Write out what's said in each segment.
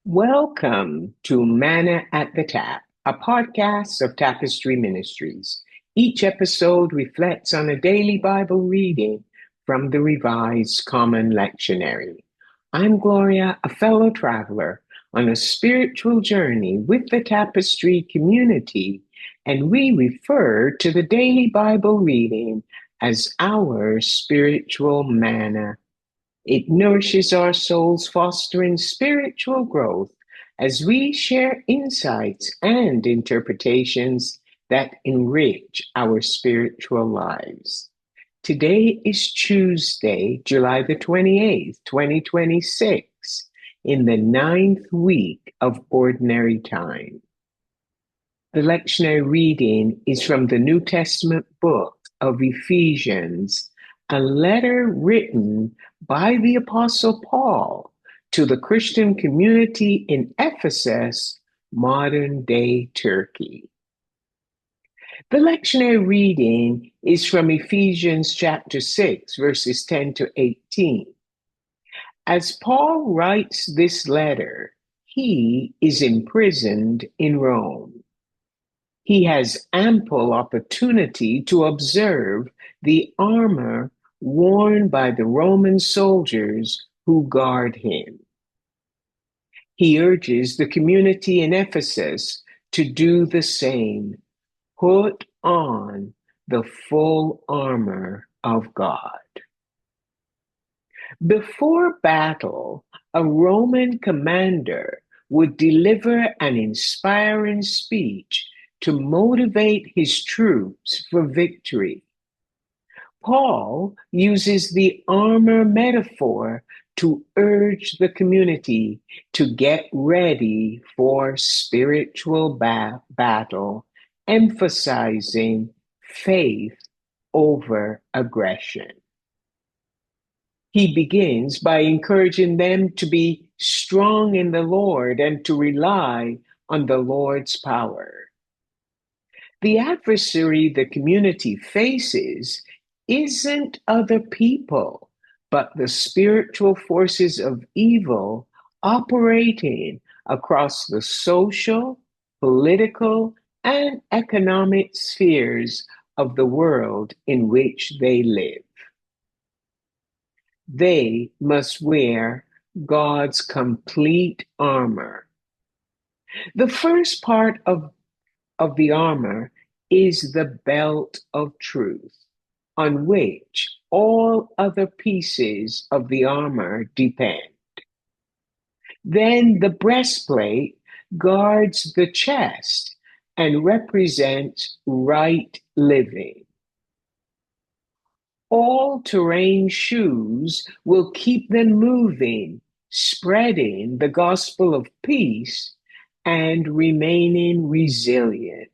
Welcome to Manna at the Tap, a podcast of Tapestry Ministries. Each episode reflects on a daily Bible reading from the Revised Common Lectionary. I'm Gloria, a fellow traveler on a spiritual journey with the Tapestry community, and we refer to the daily Bible reading as our spiritual manna. It nourishes our souls, fostering spiritual growth as we share insights and interpretations that enrich our spiritual lives. Today is Tuesday, July the 28th, 2026, in the ninth week of Ordinary Time. The lectionary reading is from the New Testament book of Ephesians, a letter written by the Apostle Paul to the Christian community in Ephesus, modern-day Turkey. The lectionary reading is from Ephesians chapter 6, verses 10 to 18. As Paul writes this letter, he is imprisoned in Rome. He has ample opportunity to observe the armor worn by the Roman soldiers who guard him. He urges the community in Ephesus to do the same. Put on the full armor of God. Before battle, a Roman commander would deliver an inspiring speech to motivate his troops for victory. Paul uses the armor metaphor to urge the community to get ready for spiritual battle, emphasizing faith over aggression. He begins by encouraging them to be strong in the Lord and to rely on the Lord's power. The adversary the community faces isn't other people, but the spiritual forces of evil operating across the social, political, and economic spheres of the world in which they live. They must wear God's complete armor. The first part of the armor is the belt of truth, on which all other pieces of the armor depend. Then the breastplate guards the chest and represents right living. All-terrain shoes will keep them moving, spreading the gospel of peace and remaining resilient.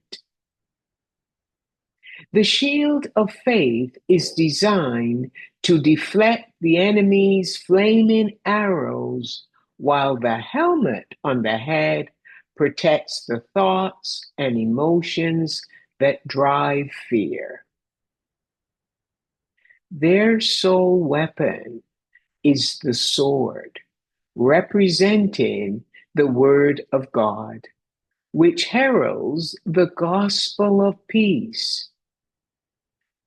The shield of faith is designed to deflect the enemy's flaming arrows, while the helmet on the head protects the thoughts and emotions that drive fear. Their sole weapon is the sword, representing the word of God, which heralds the gospel of peace.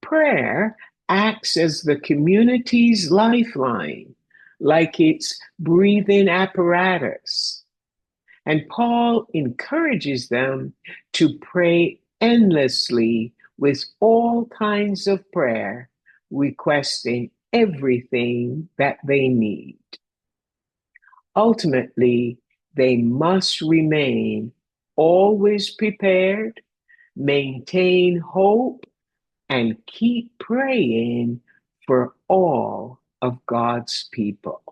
Prayer acts as the community's lifeline, like its breathing apparatus. And Paul encourages them to pray endlessly with all kinds of prayer, requesting everything that they need. Ultimately, they must remain always prepared, maintain hope, and keep praying for all of God's people.